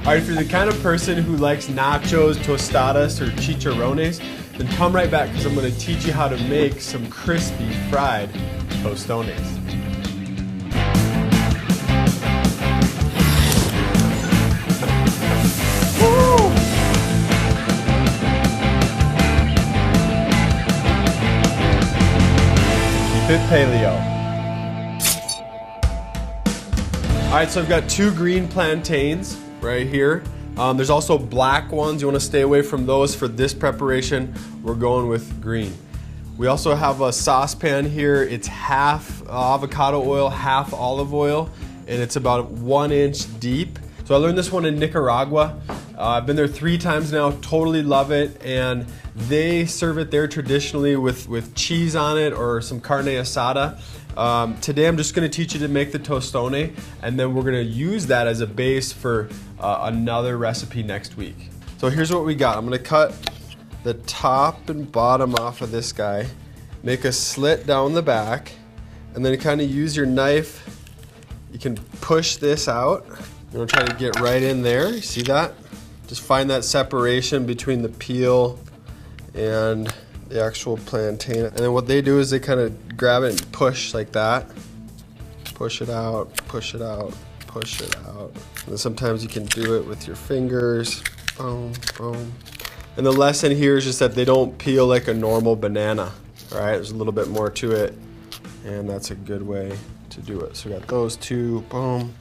All right, if you're the kind of person who likes nachos, tostadas, or chicharrones, then come right back because I'm going to teach you how to make some crispy fried tostones. Keep it paleo. All right, so I've got 2 green plantains right here. There's also black ones. You want to stay away from those for this preparation. We're going with green. We also have a saucepan here. It's half avocado oil, half olive oil, and it's about 1 inch deep. So I learned this one in Nicaragua. I've been there 3 times now, totally love it, and they serve it there traditionally with cheese on it or some carne asada. Today I'm just going to teach you to make the tostone, and then we're going to use that as a base for another recipe next week. So here's what we got. I'm going to cut the top and bottom off of this guy, make a slit down the back, and then kind of use your knife. You can push this out. You're going to try to get right in there. You see that? Just find that separation between the peel and the actual plantain. And then what they do is they kind of grab it and push like that. Push it out, push it out, push it out. And then sometimes you can do it with your fingers. Boom, boom. And the lesson here is just that they don't peel like a normal banana. All right, there's a little bit more to it, and that's a good way to do it. So we got those 2, boom,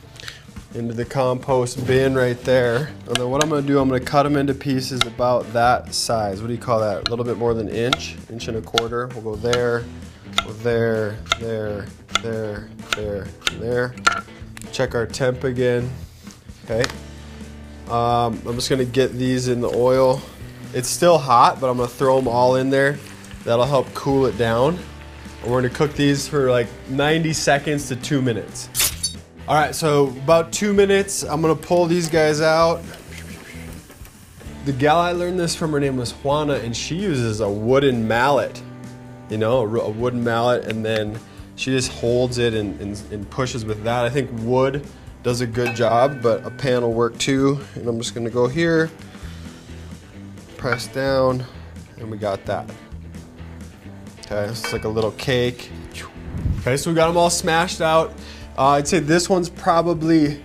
into the compost bin right there. And then what I'm gonna do, I'm gonna cut them into pieces about that size. What do you call that? A little bit more than an inch, 1.25 inches. We'll go there, there, there, there, there, and there. Check our temp again, okay? I'm just gonna get these in the oil. It's still hot, but I'm gonna throw them all in there. That'll help cool it down. And we're gonna cook these for like 90 seconds to 2 minutes. All right, so about 2 minutes, I'm gonna pull these guys out. The gal I learned this from, her name was Juana, and she uses a wooden mallet, you know, a wooden mallet, and then she just holds it and pushes with that. I think wood does a good job, but a pan will work too. And I'm just gonna go here, press down, and we got that. Okay, it's like a little cake. Okay, so we got them all smashed out. I'd say this one's probably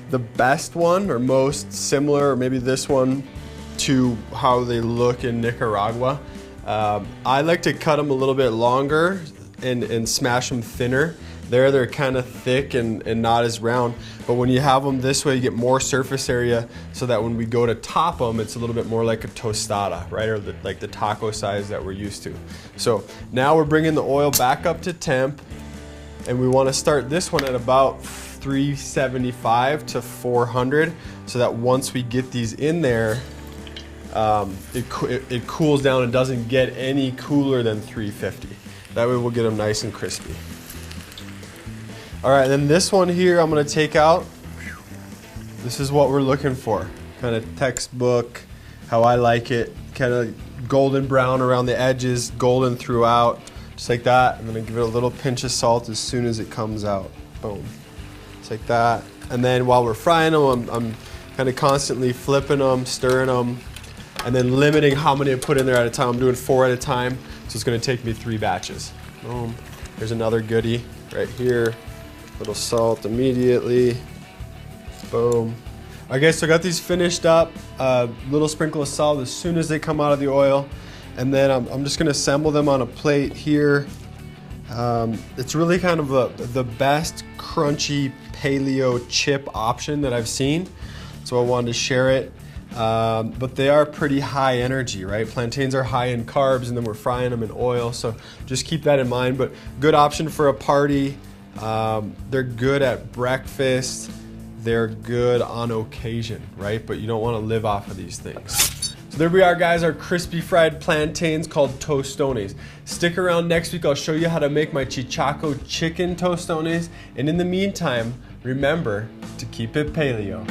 the best one, or most similar, or maybe this one, to how they look in Nicaragua. I like to cut them a little bit longer and smash them thinner. They're kind of thick and not as round, but when you have them this way, you get more surface area so that when we go to top them, it's a little bit more like a tostada, right? Or like the taco size that we're used to. So now we're bringing the oil back up to temp, and we want to start this one at about 375 to 400 so that once we get these in there, it cools down and doesn't get any cooler than 350. That way we'll get them nice and crispy. All right, then this one here I'm gonna take out. This is what we're looking for. Kind of textbook, how I like it. Kind of golden brown around the edges, golden throughout, just like that. I'm gonna give it a little pinch of salt as soon as it comes out. Boom, just like that. And then while we're frying them, I'm kind of constantly flipping them, stirring them, and then limiting how many I put in there at a time. I'm doing 4 at a time, so it's gonna take me 3 batches. Boom, here's another goodie right here. Little salt immediately. Boom. Okay, so I got these finished up. Little sprinkle of salt as soon as they come out of the oil. And then I'm just gonna assemble them on a plate here. It's really kind of the best crunchy paleo chip option that I've seen. So I wanted to share it. But they are pretty high energy, right? Plantains are high in carbs, and then we're frying them in oil. So just keep that in mind. But good option for a party. They're good at breakfast. They're good on occasion, right? But you don't want to live off of these things. So there we are, guys, our crispy fried plantains called tostones. Stick around next week. I'll show you how to make my chichaco chicken tostones. And in the meantime, remember to keep it paleo.